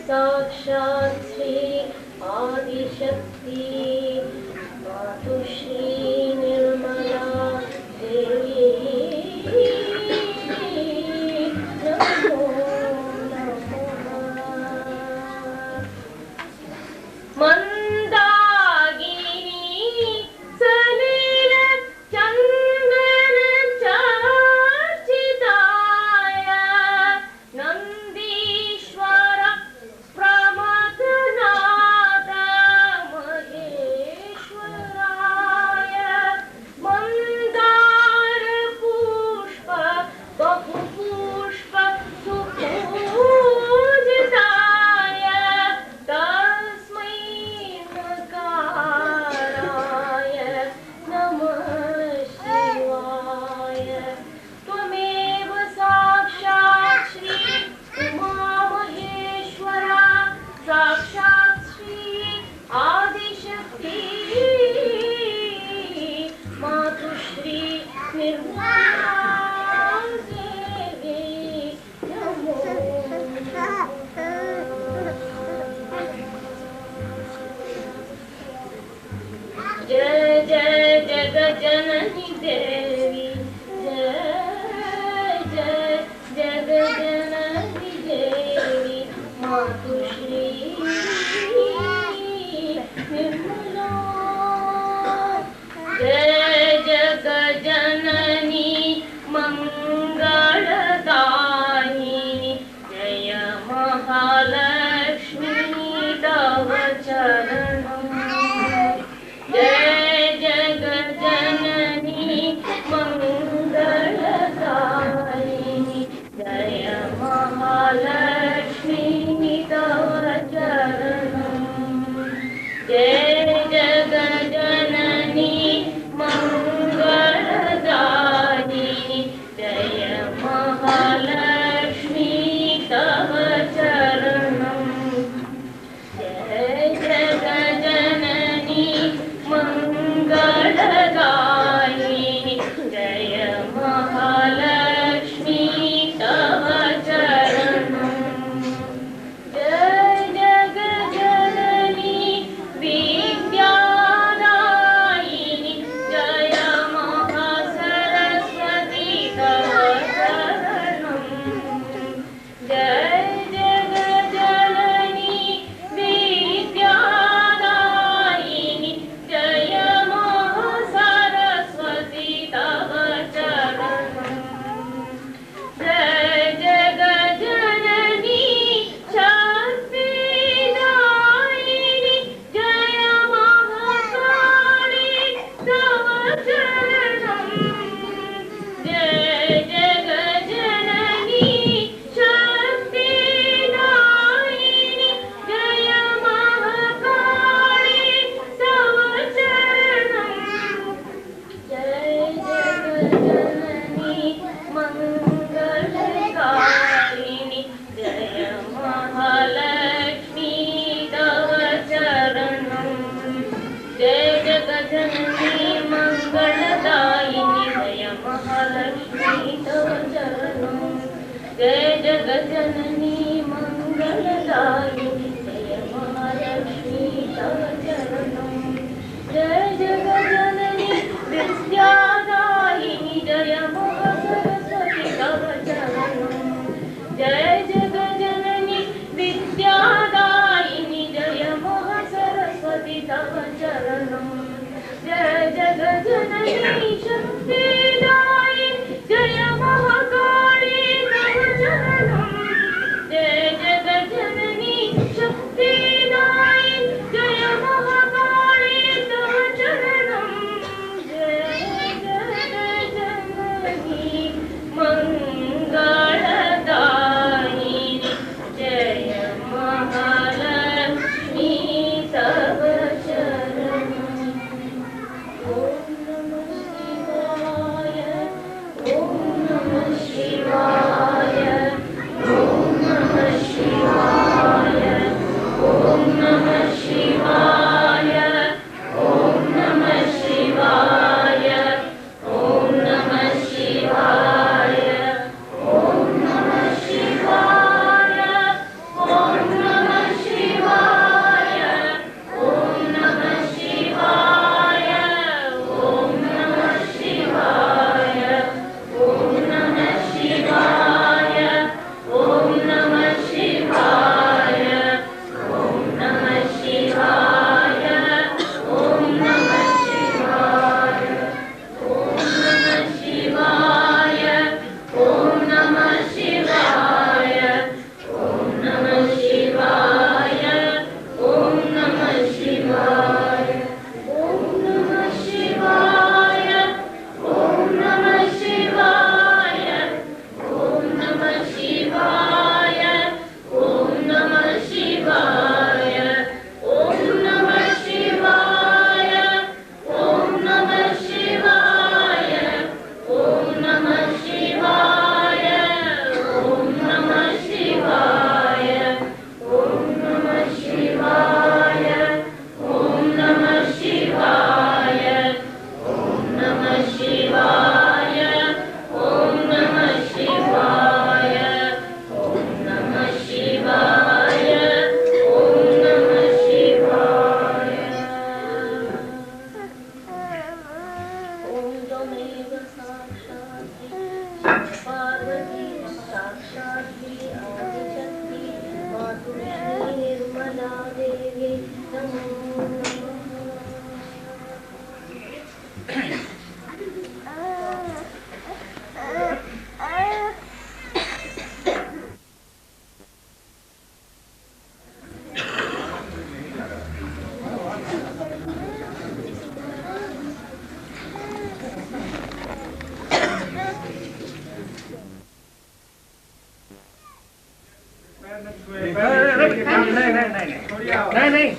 साक्षात् श्री आदिशक्ति मातुश्री निर्मला देवी नमो नमः। मंदाकिनी सलिल चंदन चर्चिताय नंदीश्वर प्रमथनाथ महेश्वराय मंदार पुष्प बहुपुष्प सुपूजिताय तस्मै नकाराय नमः शिवाय। त्वमेव साक्षात् श्री उमामहेश्वरा साक्षात् श्री आदिशक्ति मातुश्री निर्मला देवी नमो नमः। जय जय जगज्जननी देवी जय जय जगज्जननी देवी मातुश्री निर्मला। जय जगज्जननी मंगलदायिनी जय महालक्ष्मी तव चरणम्। जय जगज्जननी मंगलदायिनी जय महालक्ष्मी तव चरणम्। जय जगज्जननी मंगलदायिनी जय महालक्ष्मी तव चरणम्। जय जगज्जननी मंगलदायिनी जय महालक्ष्मी तव चरणम्। जय जगज्जननी विद्यादायिनी जय महासरस्वती तव चरणम्। जय जगज्जननी विद्यादायिनी जय महासरस्वती तव चरणम्। जय जगज्जननी शक्तिदायिनी जय महाकाली तव चरणम्। जय जगज्जननी शक्तिदायिनी जय महाकाली तव चरणम्। जय जगज्जननी मंगलकारिणी जय महालक्ष्मी तव चरणम्। जय जगज्जननी मंगलदायिनी जय महालक्ष्मी तव चरणम्। जय जगज्जननी मंगलदायिनी जय महालक्ष्मी तव चरणम्। जय जगज्जननी विद्यादायिनी जय महासरस्वती तव चरणम्। जय जगज्जननी विद्यादायिनी जय महासरस्वती तव चरणम्। जय जगज्जननी शक्तिदायिनी जय महाकाली नहीं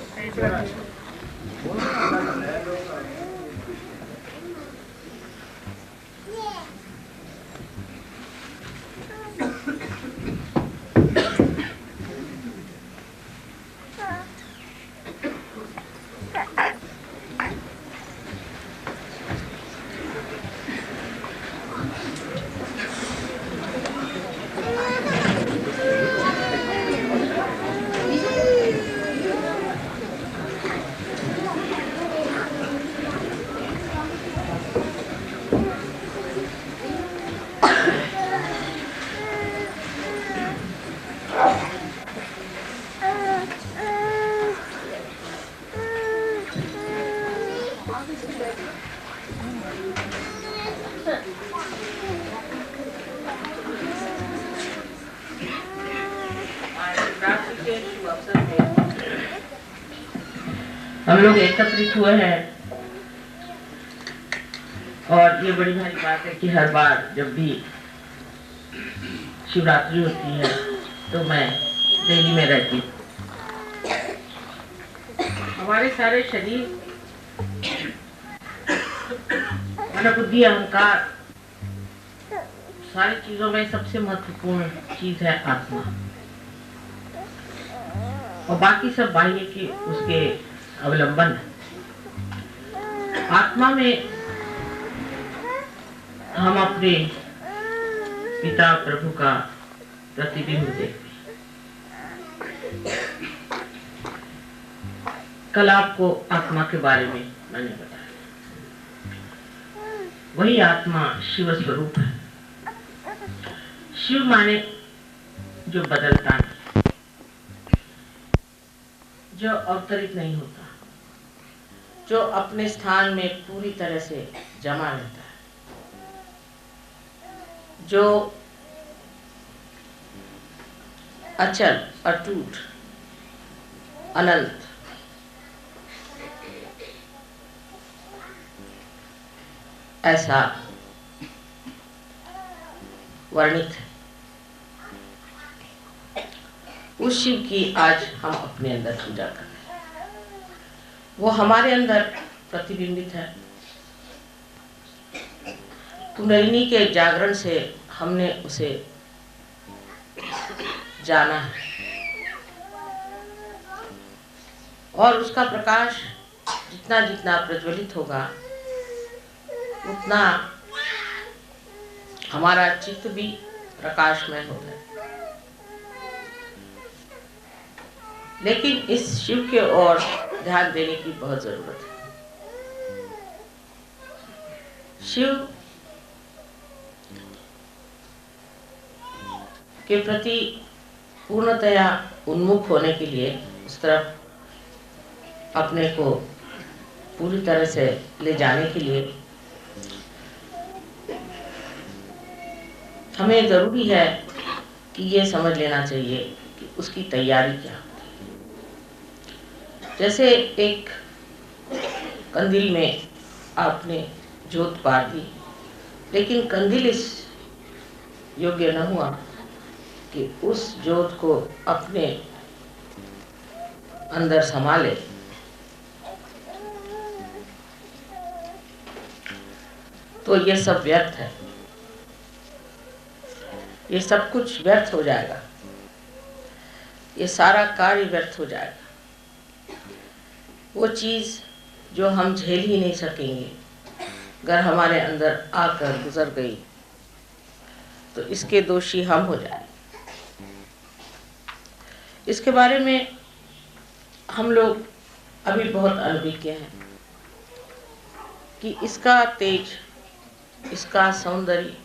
हम लोग एकत्रित हुए हैं और ये बड़ी भारी बात है कि हर बार जब भी शिवरात्रि होती है तो मैं दिल्ली में रहती हूँ। हमारे सारे शरीर, मन, बुद्धि, अहंकार, सारी चीजों में सबसे महत्वपूर्ण चीज है आत्मा, और बाकी सब बाह्य की उसके अवलंबन है। आत्मा में हम अपने पिता प्रभु का प्रतिबिंब देखते हैं। कल आपको आत्मा के बारे में मैंने बताया, वही आत्मा शिव स्वरूप है। शिव माने जो बदलता नहीं, जो अवतरित नहीं होता, जो अपने स्थान में पूरी तरह से जमा रहता है, जो अचल, अटूट, अनंत, ऐसा वर्णित है। उस शिव की आज हम अपने अंदर पूजा कर रहे हैं। वो हमारे अंदर प्रतिबिंबित है। कुंडलिनी के जागरण से हमने उसे जाना है और उसका प्रकाश जितना जितना प्रज्वलित होगा उतना हमारा चित्त भी प्रकाशमय होता है। लेकिन इस शिव की ओर ध्यान देने की बहुत जरूरत है। शिव के प्रति पूर्णतया उन्मुख होने के लिए, उस तरफ अपने को पूरी तरह से ले जाने के लिए हमें जरूरी है कि ये समझ लेना चाहिए कि उसकी तैयारी क्या होती है। जैसे एक कंदील में आपने जोत बार दी, लेकिन कंदील इस योग्य न हुआ कि उस जोत को अपने अंदर संभाले, तो ये सब व्यर्थ है। ये सब कुछ व्यर्थ हो जाएगा, ये सारा कार्य व्यर्थ हो जाएगा। वो चीज जो हम झेल ही नहीं सकेंगे, अगर हमारे अंदर आकर गुजर गई तो इसके दोषी हम हो जाएंगे। इसके बारे में हम लोग अभी बहुत अनभिज्ञ हैं कि इसका तेज, इसका सौंदर्य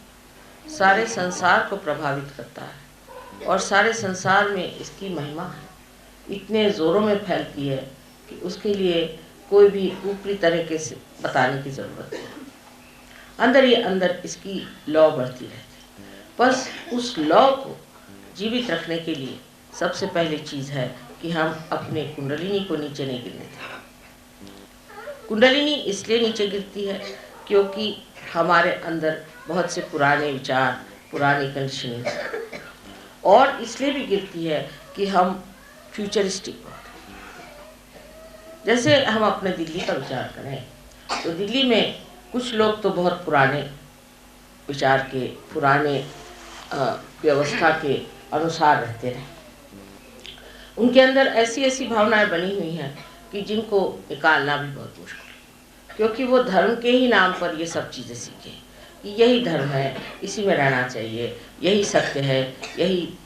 सारे संसार को प्रभावित करता है और सारे संसार में इसकी महिमा इतने जोरों में फैलती है कि उसके लिए कोई भी ऊपरी तरीके से बताने की ज़रूरत नहीं। अंदर ही अंदर इसकी लौ बढ़ती रहती। बस उस लौ को जीवित रखने के लिए सबसे पहली चीज़ है कि हम अपने कुंडलिनी को नीचे नहीं गिरने दें। कुंडलिनी इसलिए नीचे गिरती है क्योंकि हमारे अंदर बहुत से पुराने विचार, पुरानी कंडीशनिंग, और इसलिए भी गिरती है कि हम फ्यूचरिस्टिक बहुत हैं। जैसे हम अपने दिल्ली का विचार करें तो दिल्ली में कुछ लोग तो बहुत पुराने विचार के, पुराने व्यवस्था के अनुसार रहते हैं। उनके अंदर ऐसी ऐसी भावनाएं बनी हुई हैं कि जिनको निकालना भी बहुत मुश्किल है, क्योंकि वो धर्म के ही नाम पर ये सब चीज़ें सीखे कि यही धर्म है, इसी में रहना चाहिए, यही सत्य है, यही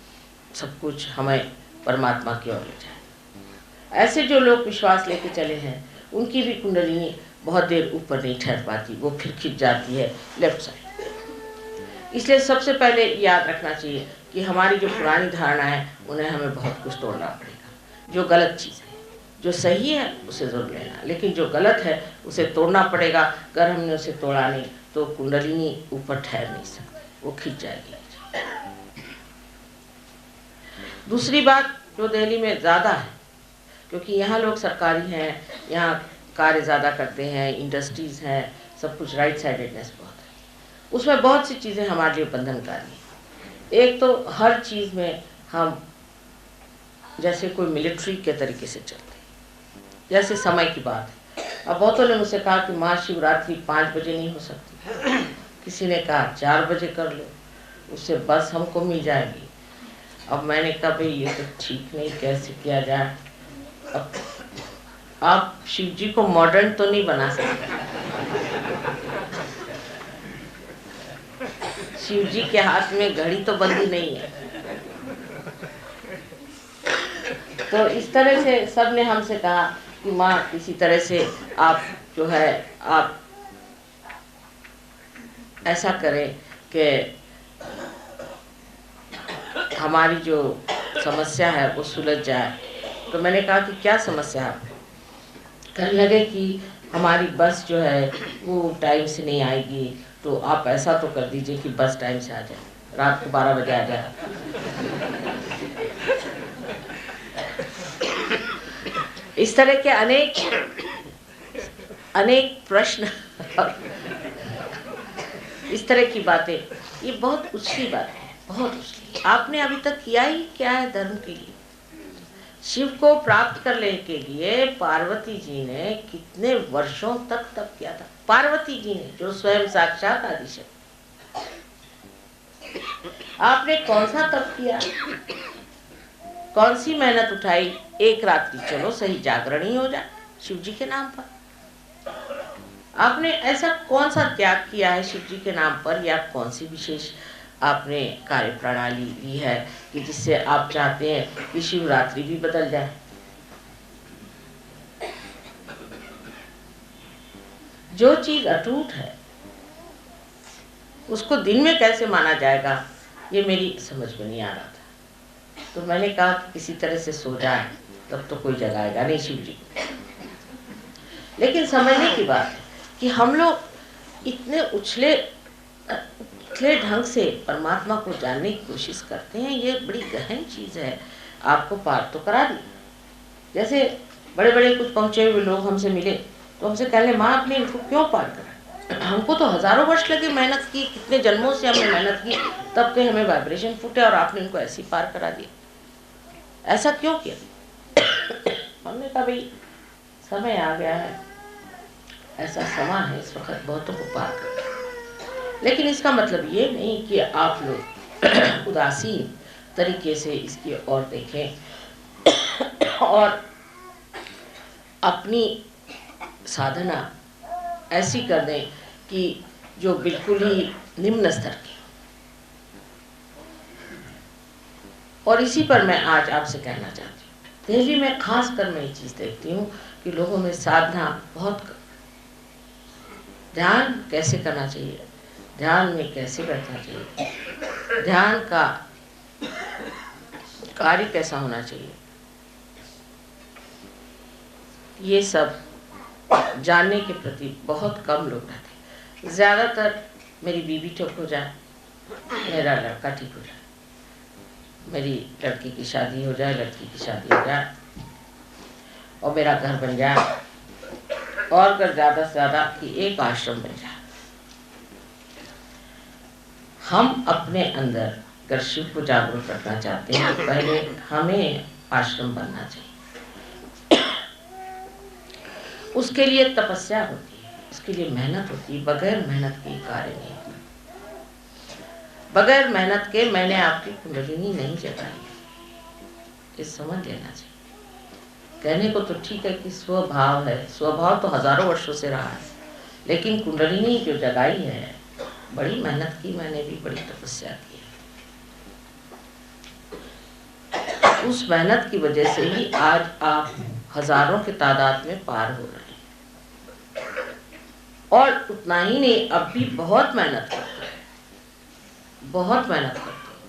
सब कुछ हमें परमात्मा की ओर ले जाए। ऐसे जो लोग विश्वास लेके चले हैं उनकी भी कुंडलिनी बहुत देर ऊपर नहीं ठहर पाती, वो फिर खिंच जाती है लेफ्ट साइड। इसलिए सबसे पहले याद रखना चाहिए कि हमारी जो पुरानी धारणा है उन्हें हमें बहुत कुछ तोड़ना पड़ेगा। जो गलत चीज़ है, जो सही है उसे ज़रूर लेना, लेकिन जो गलत है उसे तोड़ना पड़ेगा। अगर हमने उसे तोड़ा नहीं तो कुंडलिनी ऊपर ठहर नहीं सकती, वो खिंच जाएगी। दूसरी बात जो दिल्ली में ज़्यादा है, क्योंकि यहाँ लोग सरकारी हैं, यहाँ कार्य ज़्यादा करते हैं, इंडस्ट्रीज़ हैं, सब कुछ राइट साइडेडनेस बहुत है। उसमें बहुत सी चीज़ें हमारे लिए बंधनकारी हैं। एक तो हर चीज़ में हम जैसे कोई मिलिट्री के तरीके से चलते हैं। जैसे समय की बात है, अब बहुतों ने मुझसे कहा कि महाशिवरात्रि 5 बजे नहीं हो सकती, किसी ने कहा 4 बजे कर लो, उससे बस हमको मिल जाएगी। अब मैंने कहा भाई ये तो ठीक नहीं, कैसे किया जाए। अब आप शिव जी को मॉडर्न तो नहीं बना सकते, शिव जी के हाथ में घड़ी तो बंदी नहीं है। तो इस तरह से सब ने हमसे कहा कि माँ किसी तरह से आप जो है आप ऐसा करें कि हमारी जो समस्या है वो सुलझ जाए। तो मैंने कहा कि क्या समस्या है? कहने लगे कि हमारी बस जो है वो टाइम से नहीं आएगी, तो आप ऐसा तो कर दीजिए कि बस टाइम से आ जाए, रात को 12 बजे आ जाए। इस तरह के अनेक प्रश्न और इस तरह की बातें, ये बहुत उछली बात है, बहुत उछली। आपने अभी तक किया ही क्या है धर्म के लिए? शिव को प्राप्त करने के लिए पार्वती जी ने कितने वर्षों तक तप किया था। पार्वती जी ने, जो स्वयं साक्षात आदिशक्ति। आपने कौन सा तप किया, कौन सी मेहनत उठाई? एक रात्रि चलो सही जागरण ही हो जाए शिव जी के नाम पर। आपने ऐसा कौन सा त्याग किया है शिव जी के नाम पर, या कौन सी विशेष आपने कार्य प्रणाली ली है कि जिससे आप चाहते हैं कि शिवरात्रि भी बदल जाए? जो चीज अटूट है उसको दिन में कैसे माना जाएगा, ये मेरी समझ में नहीं आ रहा था। तो मैंने कहा कि किसी तरह से सो जाए, तब तो कोई जगाएगा नहीं शिव जी को। लेकिन समझने की बात है कि हम लोग इतने उछले ढंग से परमात्मा को जानने की कोशिश करते हैं। ये बड़ी गहन चीज है, आपको पार तो करा दी। जैसे बड़े बड़े कुछ पहुंचे हुए लोग हमसे मिले तो हमसे कहले माँ आपने इनको क्यों पार करा? हमको तो हजारों वर्ष लगे, मेहनत की, कितने जन्मों से हमने मेहनत की, तब के हमें वाइब्रेशन फूटे और आपने इनको ऐसे पार करा दिया। ऐसा क्यों किया? हमने कहा भाई समय आ गया है, ऐसा समय है इस वक्त बहुतों को पार करना। लेकिन इसका मतलब ये नहीं कि आप लोग उदासीन तरीके से इसकी ओर देखें और अपनी साधना ऐसी कर दें कि जो बिल्कुल ही निम्न स्तर की। और इसी पर मैं आज आपसे कहना चाहती हूँ, दिल्ली में खास कर मैं ये चीज़ देखती हूँ कि लोगों में साधना बहुत, ध्यान कैसे करना चाहिए, ध्यान में कैसे बैठना चाहिए, ध्यान का कार्य कैसा होना चाहिए, ये सब जानने के प्रति बहुत कम लोग रहते। ज़्यादातर मेरी बीवी ठीक हो जाए, मेरा लड़का ठीक हो जाए, मेरी लड़की की शादी हो जाए, लड़की की शादी हो जाए और मेरा घर बन जाए, और अगर ज़्यादा से ज़्यादा कि एक आश्रम बन जाए। हम अपने अंदर अगर शिव को जागरूक रखना चाहते हैं तो पहले हमें आश्रम बनना चाहिए। उसके लिए तपस्या होती है, उसके लिए मेहनत होती है। बगैर मेहनत के कार्य नहीं होता। बगैर मेहनत के मैंने आपकी कुंडलिनी नहीं जगाई, ये समझ लेना चाहिए। कहने को तो ठीक है कि स्वभाव है, स्वभाव तो हजारों वर्षों से रहा है, लेकिन कुंडलिनी जो जगाई है, बड़ी मेहनत की मैंने भी, बड़ी तपस्या की है। उस मेहनत की वजह से ही आज आप हजारों के तादाद में पार हो रहे हैं। और उतना ही नहीं, अब भी बहुत मेहनत करते हैं, बहुत मेहनत करती हूँ।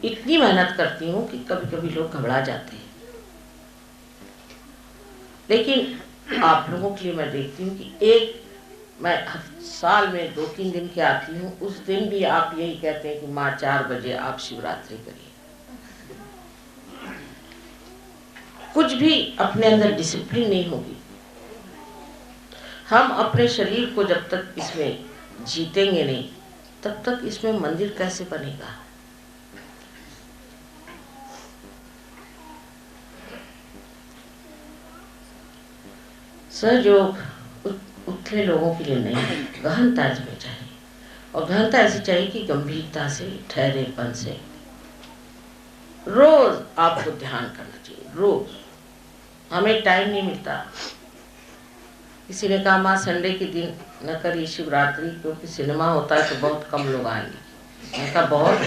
इतनी मेहनत करती हूँ कि कभी कभी लोग घबरा जाते हैं। लेकिन आप लोगों के लिए मैं देखती हूँ कि मैं साल में 2-3 दिन के आती हूँ, उस दिन भी आप यही कहते हैं कि माँ 4 बजे आप शिवरात्रि करिए। कुछ भी अपने अंदर डिसिप्लिन नहीं होगी। हम अपने शरीर को जब तक इसमें जीतेंगे नहीं, तब तक इसमें मंदिर कैसे बनेगा। सहयोग उथले लोगों के लिए नहीं, गहनता इसमें चाहिए। और गहनता ऐसी चाहिए कि गंभीरता से, ठहरेपन से रोज आपको ध्यान करना चाहिए। रोज हमें टाइम नहीं मिलता। किसी ने कहा माँ संडे के दिन न करिए शिवरात्रि, क्योंकि सिनेमा होता है तो बहुत कम लोग आएंगे। मैं कहा बहुत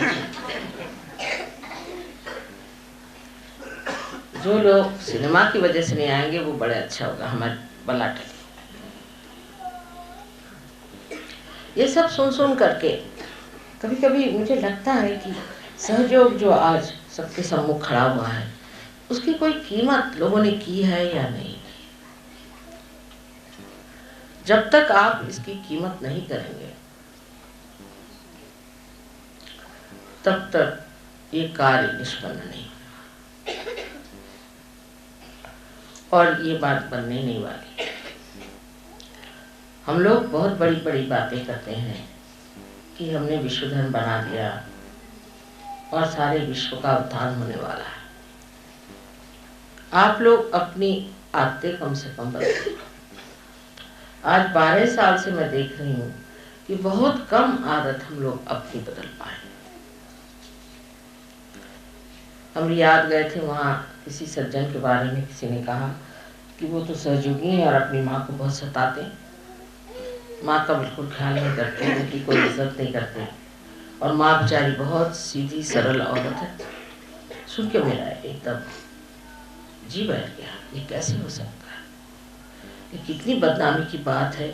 जो लोग सिनेमा की वजह से नहीं आएंगे वो बड़े अच्छा होगा, हमारे बला टले। ये सब सुन सुन करके कभी कभी मुझे लगता है कि सहयोग जो आज सबके सम्मुख खड़ा हुआ है, उसकी कोई कीमत लोगों ने की है या नहीं। जब तक आप इसकी कीमत नहीं करेंगे, तब तक ये कार्य निष्पन्न नहीं होगा और ये बात बनने नहीं वाली। हम लोग बहुत बड़ी बड़ी बातें करते हैं कि हमने विश्वधर्म बना दिया और सारे विश्व का उत्थान होने वाला है। आप लोग अपनी आदतें कम से कम बदलें। आज 12 साल से मैं देख रही हूँ कि बहुत कम आदत हम लोग अपनी बदल पाए। हम याद गए थे, वहाँ किसी सज्जन के बारे में किसी ने कहा कि वो तो सहयोगी हैं और अपनी माँ को बहुत सताते, माँ का बिल्कुल ख्याल नहीं करते, उनकी कोई इज्जत नहीं करते, और माँ बेचारी बहुत सीधी सरल औरत है। सुन के मेरा एकदम जी बैठ गया, ये कैसे हो सकता है। ये कितनी बदनामी की बात है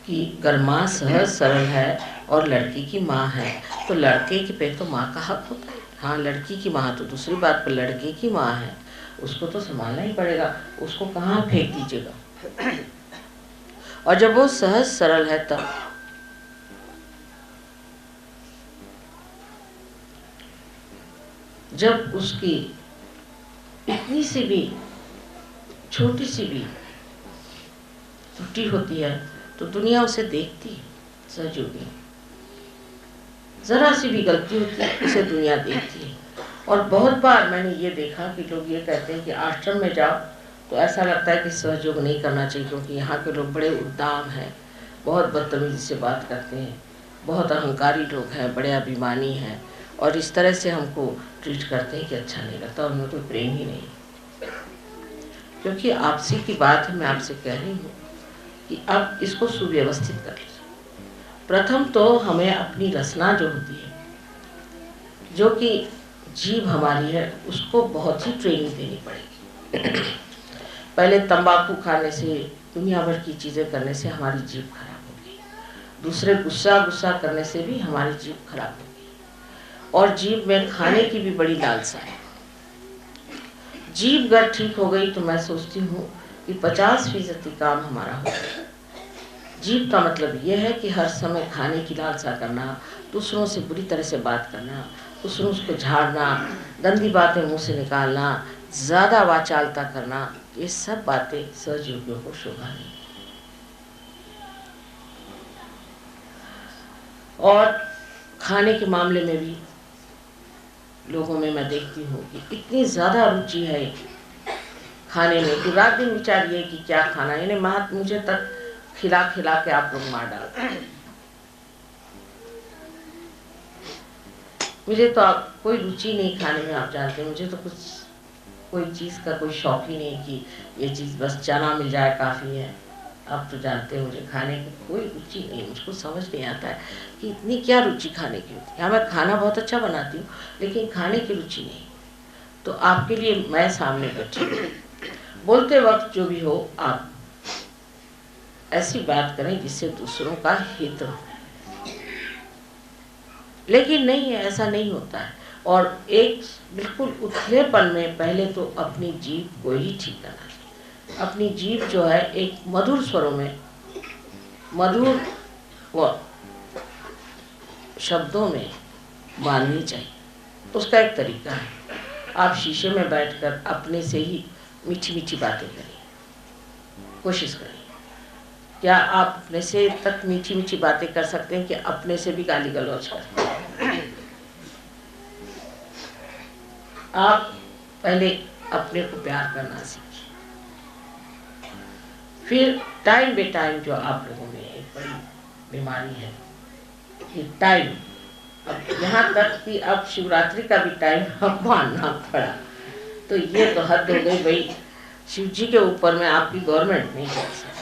कि अगर माँ सहज सरल है और लड़की की माँ है तो लड़के के पे तो माँ का हक होता है। हाँ, लड़की की माँ तो दूसरी बात, पर लड़के की माँ है, उसको तो संभालना ही पड़ेगा, उसको कहाँ फेंक दीजिएगा। और जब वो सहज सरल है तब जब उसकी इतनी सी भी छोटी सी भी त्रुटि होती है तो दुनिया उसे देखती है। सहयोगी जरा सी भी गलती होती है उसे दुनिया देखती है। और बहुत बार मैंने ये देखा कि लोग ये कहते हैं कि आश्रम में जाओ तो ऐसा लगता है कि सहयोग नहीं करना चाहिए, क्योंकि यहाँ के लोग बड़े उद्दाम हैं, बहुत बदतमीजी से बात करते हैं, बहुत अहंकारी लोग हैं, बड़े अभिमानी हैं, और इस तरह से हमको ट्रीट करते हैं कि अच्छा नहीं लगता, उनमें कोई प्रेम ही नहीं। क्योंकि आपसी की बात है, मैं आपसे कह रही हूँ कि अब इसको सुव्यवस्थित कर लीजिए। प्रथम तो हमें अपनी रचना जो होती है, जो कि जीभ हमारी है, उसको बहुत ही ट्रेनिंग देनी पड़ेगी। पहले तंबाकू खाने से, दुनिया भर की चीज़ें करने से हमारी जीभ खराब होगी। दूसरे गुस्सा करने से भी हमारी जीभ खराब होगी। और जीभ में खाने की भी बड़ी लालसा है। जीभ अगर ठीक हो गई तो मैं सोचती हूँ कि 50% काम हमारा हो गया। जीभ का मतलब यह है कि हर समय खाने की लालसा करना, दूसरों से बुरी तरह से बात करना, दूसरों को झाड़ना, गंदी बातें मुंह से निकालना, ज़्यादा वाचालता करना, ये सब बातें सहयोगियों को शोभा नहीं। और खाने के मामले में भी लोगों में मैं देखती हूँ कि इतनी ज़्यादा रुचि है खाने में कि रात दिन विचार ये कि क्या खाना, यानी मुझे तक खिला खिला के आप लोग मार डालते। मुझे तो कोई रुचि नहीं खाने में, आप जानते हैं। मुझे तो कोई चीज़ का कोई शौक ही नहीं कि ये चीज़ बस चना मिल जाए काफ़ी है। आप तो जानते हैं मुझे खाने की कोई रुचि नहीं, मुझको समझ नहीं आता है कि इतनी क्या रुचि खाने की होती है। हाँ, मैं खाना बहुत अच्छा बनाती हूँ, लेकिन खाने की रुचि नहीं। तो आपके लिए मैं सामने बैठी हूँ, बोलते वक्त जो भी हो आप ऐसी बात करें जिससे दूसरों का हित हो। लेकिन नहीं है, ऐसा नहीं होता है। और एक बिल्कुल उथलेपन में पहले तो अपनी जीभ को ही ठीक करना चाहिए। अपनी जीभ जो है एक मधुर स्वरों में, मधुर व शब्दों में बांधनी चाहिए। उसका एक तरीका है, आप शीशे में बैठकर अपने से ही मीठी मीठी बातें करिए, कोशिश करिए। क्या आप अपने से तक मीठी मीठी बातें कर सकते हैं कि अपने से भी गाली गलौज करें? आप पहले अपने को प्यार करना सीखिए। फिर टाइम बे टाइम जो आप लोगों में एक बड़ी बीमारी है कि टाइम, अब यहाँ तक कि अब शिवरात्रि का भी टाइम अब मानना पड़ा। तो ये तो हद हो गई भाई, शिव जी के ऊपर में आपकी गवर्नमेंट नहीं कर सकती।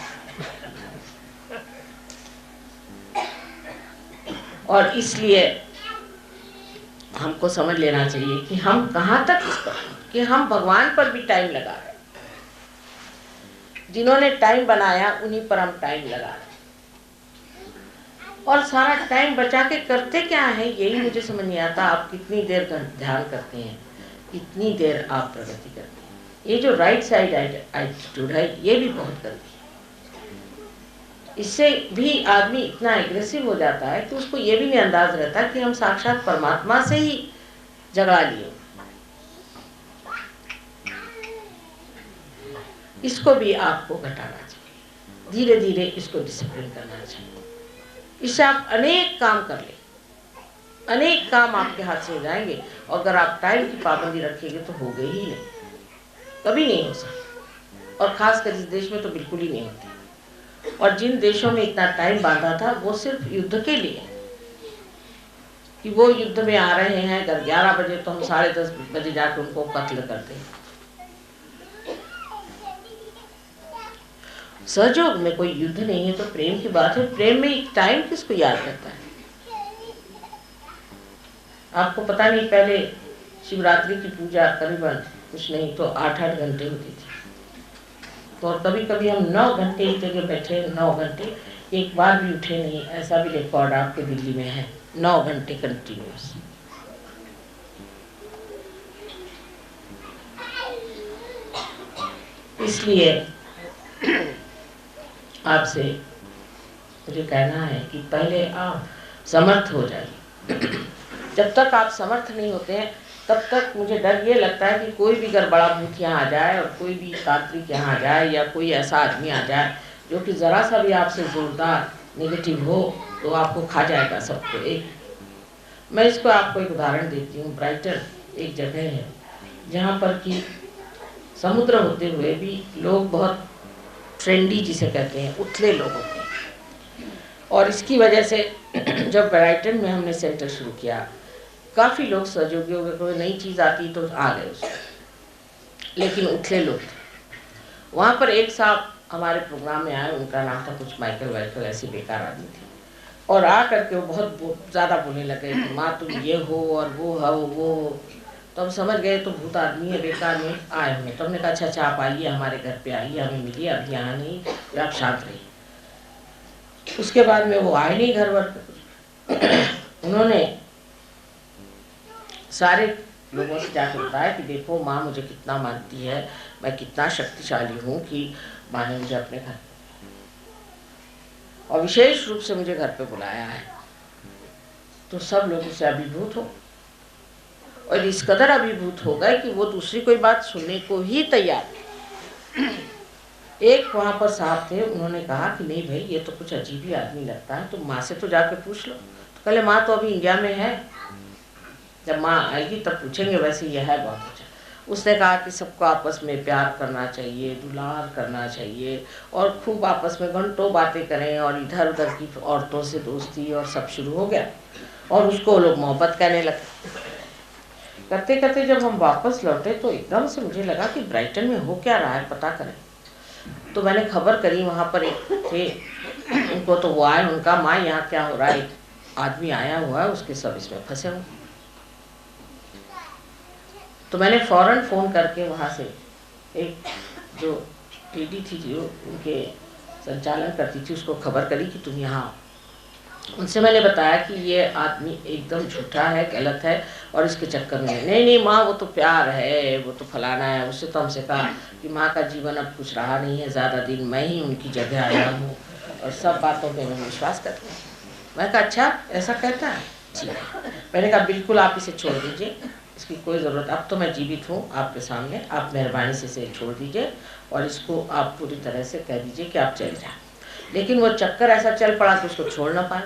और इसलिए हमको समझ लेना चाहिए कि हम कहाँ तक इस पर, कि हम भगवान पर भी टाइम लगा रहे हैं। जिन्होंने टाइम बनाया उन्हीं पर हम टाइम लगा रहे हैं। और सारा टाइम बचा के करते क्या है, यही मुझे समझ नहीं आता। आप कितनी देर ध्यान करते हैं, कितनी देर आप प्रगति करते हैं। ये जो राइट साइड एटीट्यूड है, ये भी बहुत गलती है। इससे भी आदमी इतना एग्रेसिव हो जाता है कि उसको ये भी नहीं अंदाज रहता कि हम साक्षात परमात्मा से ही झगड़ा लिए। इसको भी आपको घटाना चाहिए, धीरे धीरे इसको डिसिप्लिन करना चाहिए। इससे आप अनेक काम कर ले, अनेक काम आपके हाथ से हो जाएंगे। और अगर आप टाइम की पाबंदी रखेंगे तो हो गई ही नहीं, कभी नहीं हो सकता। और खासकर इस देश में तो बिल्कुल ही नहीं होती। और जिन देशों में इतना टाइम बांधा था वो सिर्फ युद्ध के लिए, कि वो युद्ध में आ रहे हैं, अगर 11 बजे तो हम 10:30 बजे जाकर उनको कत्ल करते हैं। सहयोग में कोई युद्ध नहीं है तो प्रेम की बात है। प्रेम में टाइम किसको याद रहता है? आपको पता नहीं, पहले शिवरात्रि की पूजा करीबन कुछ नहीं तो 8-8 घंटे होती थी। तो कभी कभी हम 9 घंटे एक जगह बैठे, 9 घंटे एक बार भी उठे नहीं, ऐसा भी रिकॉर्ड आपके दिल्ली में है। 9 घंटे कंटिन्यूस। इसलिए आपसे मुझे कहना है कि पहले आप समर्थ हो जाइए। जब तक आप समर्थ नहीं होते हैं तब तक मुझे डर ये लगता है कि कोई भी अगर बड़ा भूत यहाँ आ जाए और कोई भी तांत्रिक यहाँ आ जाए या कोई ऐसा आदमी आ जाए जो कि ज़रा सा भी आपसे जोरदार नेगेटिव हो तो आपको खा जाएगा सबको। मैं इसको आपको एक उदाहरण देती हूँ। ब्राइटन एक जगह है जहाँ पर कि समुद्र होते हुए भी लोग बहुत ट्रेंडी जिसे कहते हैं, उथले लोग होते हैं। और इसकी वजह से जब ब्राइटन में हमने सेंटर शुरू किया, काफ़ी लोग सहयोगियों को कोई नई चीज़ आती तो आ गए उसमें, लेकिन उथले लोग थे। वहाँ पर एक साहब हमारे प्रोग्राम में आए, उनका नाम था कुछ माइकल ऐसी बेकार आदमी थी। और आ करके वो बहुत ज़्यादा बोलने लगे कि माँ तुम ये हो और वो हो वो हो। तो हम समझ गए तो भूत आदमी है, बेकार में आए हुए। तो हमने कहा अच्छा आप आइए, हमारे घर पे आइए, हमें मिलिए, अब यहाँ नहीं, फिर आप शांत रहिए। उसके बाद में वो आए नहीं घर पर। उन्होंने सारे लोगों से जाकर बताया कि देखो माँ मुझे कितना मानती है, मैं कितना शक्तिशाली हूँ कि माँ ने मुझे अपने घर और विशेष रूप से मुझे घर पे बुलाया है। तो सब लोग उससे अभिभूत हो और इस कदर अभिभूत हो गए कि वो दूसरी कोई बात सुनने को ही तैयार। एक वहाँ पर साहब थे, उन्होंने कहा कि नहीं भाई ये तो कुछ अजीब ही आदमी लगता है, तुम माँ से तो जाके पूछ लो। तो कहले माँ तो अभी इंडिया में है, जब माँ आएगी तब पूछेंगे, वैसे यह है बहुत अच्छा। उसने कहा कि सबको आपस में प्यार करना चाहिए, दुलार करना चाहिए और खूब आपस में घंटों बातें करें और इधर उधर की औरतों से दोस्ती और सब शुरू हो गया और उसको लोग मोहब्बत कहने लगे। करते करते जब हम वापस लौटे तो एकदम से मुझे लगा कि ब्राइटन में हो क्या रहा है, पता करें। तो मैंने खबर करी, वहाँ पर एक थे, उनको तो वो आए, उनका माँ यहाँ क्या हो रहा है, एक आदमी आया हुआ है, उसके सब इसमें फंसे हुए। तो मैंने फौरन फ़ोन करके वहाँ से एक जो लेडी थी जो उनके संचालन करती थी उसको खबर करी कि तुम यहाँ आओ। उनसे मैंने बताया कि ये आदमी एकदम झूठा है, गलत है और इसके चक्कर में नहीं माँ वो तो प्यार है, वो तो फलाना है। उससे तो हमसे कहा कि माँ का जीवन अब कुछ रहा नहीं है, ज़्यादा दिन मैं ही उनकी जगह आया हूँ और सब बातों पे मैं विश्वास करती हूँ। मैं कहा अच्छा ऐसा कहता है, ठीक है। मैंने कहा बिल्कुल आप इसे छोड़ दीजिए, इसकी कोई ज़रूरत, अब तो मैं जीवित हूँ आपके सामने, आप मेहरबानी से इसे छोड़ दीजिए और इसको आप पूरी तरह से कह दीजिए कि आप चले जाए। लेकिन वो चक्कर ऐसा चल पड़ा कि उसको छोड़ ना पाए।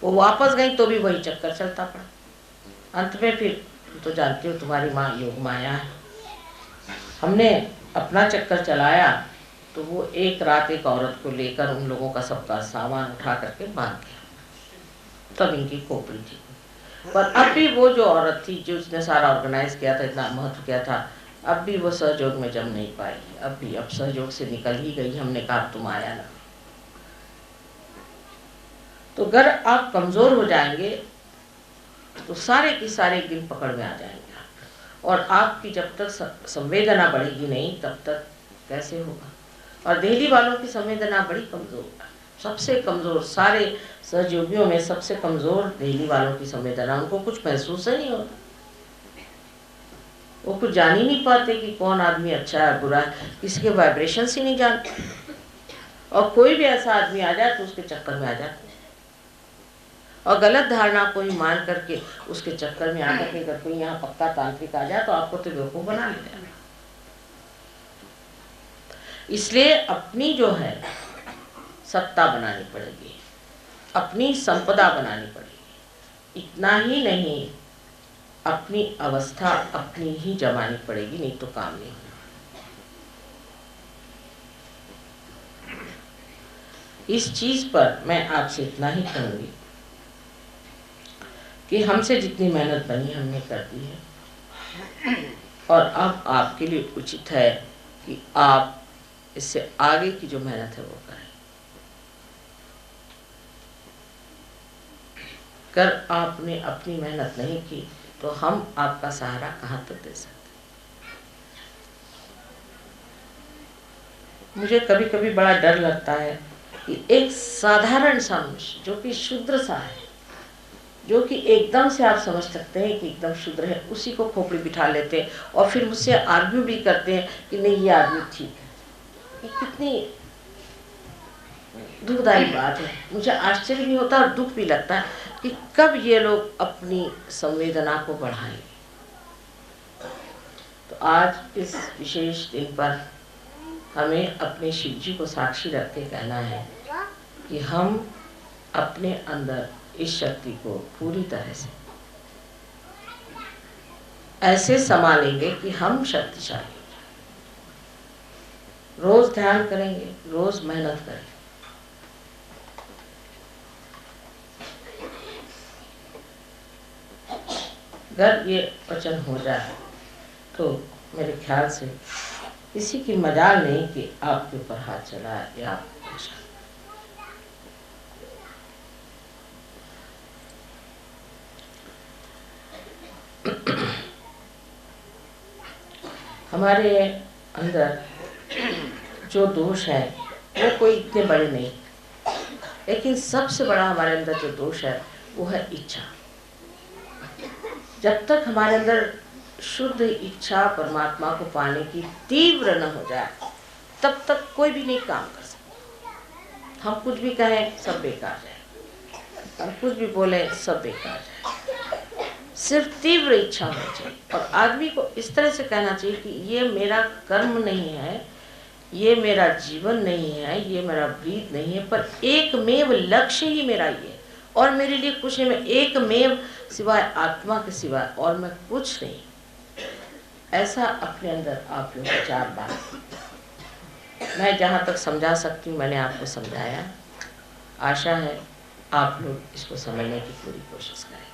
वो वापस गई तो भी वही चक्कर चलता पड़ा। अंत में फिर तो जानती हो तुम्हारी माँ योग माया है, हमने अपना चक्कर चलाया तो वो एक रात एक औरत को लेकर उन लोगों का सबका सामान उठा करके भाग गया। तब इनकी खोपड़ी थी। पर अब भी वो जो औरत थी जो उसने सारा ऑर्गेनाइज किया था, इतना महत्व किया था, अब भी वो सहयोग में जम नहीं पाई। अब सहयोग से निकल ही गई। हमने कहा तुम आया ना। तो अगर आप कमज़ोर हो जाएंगे तो सारे के सारे दिन पकड़ में आ जाएंगे और आपकी जब तक संवेदना बढ़ेगी नहीं तब तक कैसे होगा। और दिल्ली वालों की संवेदना बड़ी कमज़ोर है, सबसे कमज़ोर, सारे सहयोगियों में सबसे कमज़ोर दिल्ली वालों की संवेदना। उनको कुछ महसूस ही नहीं होता, वो कुछ जान ही नहीं पाते कि कौन आदमी अच्छा है बुरा है, किसी के वाइब्रेशंस ही नहीं जानते। और कोई भी ऐसा आदमी आ जाए तो उसके चक्कर में आ जाते और गलत धारणा को ही मान करके उसके चक्कर में आकर के अगर कोई यहाँ पक्का तांत्रिक आ जाए तो आपको तो बेवकूफ़ बना लेगा। इसलिए अपनी जो है सत्ता बनानी पड़ेगी, अपनी संपदा बनानी पड़ेगी। इतना ही नहीं, अपनी अवस्था अपनी ही जमानी पड़ेगी, नहीं तो काम नहीं होगा। इस चीज़ पर मैं आपसे इतना ही कहूँगी कि हमसे जितनी मेहनत बनी हमने कर दी है और अब आपके लिए उचित है कि आप इससे आगे की जो मेहनत है वो करें। अगर आपने अपनी मेहनत नहीं की तो हम आपका सहारा कहाँ तक दे सकते। मुझे कभी कभी बड़ा डर लगता है कि एक साधारण सा मनुष्य जो कि शूद्र सा है, जो कि एकदम से आप समझ सकते हैं कि एकदम शूद्र है, उसी को खोपड़ी बिठा लेते हैं और फिर मुझसे आर्ग्यू भी करते हैं कि नहीं ये आदमी ठीक है। ये कितनी दुखदायी बात है। मुझे आश्चर्य भी होता है और दुख भी लगता है कि कब ये लोग अपनी संवेदना को बढ़ाएं। तो आज इस विशेष दिन पर हमें अपने शिव जी को साक्षी रख के कहना है कि हम अपने अंदर इस शक्ति को पूरी तरह से ऐसे संभालेंगे कि हम शक्तिशाली हो जाए। रोज ध्यान करेंगे, रोज मेहनत करेंगे। अगर ये वचन हो जाए तो मेरे ख्याल से किसी की मजाल नहीं कि आपके ऊपर हाथ चलाए या आप हमारे अंदर जो दोष है वो कोई इतने बड़े नहीं, लेकिन सबसे बड़ा हमारे अंदर जो दोष है वो है इच्छा। जब तक हमारे अंदर शुद्ध इच्छा परमात्मा को पाने की तीव्र न हो जाए, तब तक कोई भी नहीं काम कर सकता। हम कुछ भी कहें सब बेकार है, हम कुछ भी बोले सब बेकार है। सिर्फ तीव्र इच्छा होनी चाहिए और आदमी को इस तरह से कहना चाहिए कि ये मेरा कर्म नहीं है, ये मेरा जीवन नहीं है, ये मेरा ब्रीद नहीं है, पर एकमेव लक्ष्य ही मेरा ये है और मेरे लिए कुछ नहीं, मैं एकमेव सिवाय आत्मा के सिवाय और मैं कुछ नहीं। ऐसा अपने अंदर आप लोग विचार बात, मैं जहाँ तक समझा सकती हूँ मैंने आपको समझाया। आशा है आप लोग इसको समझने की पूरी कोशिश करें।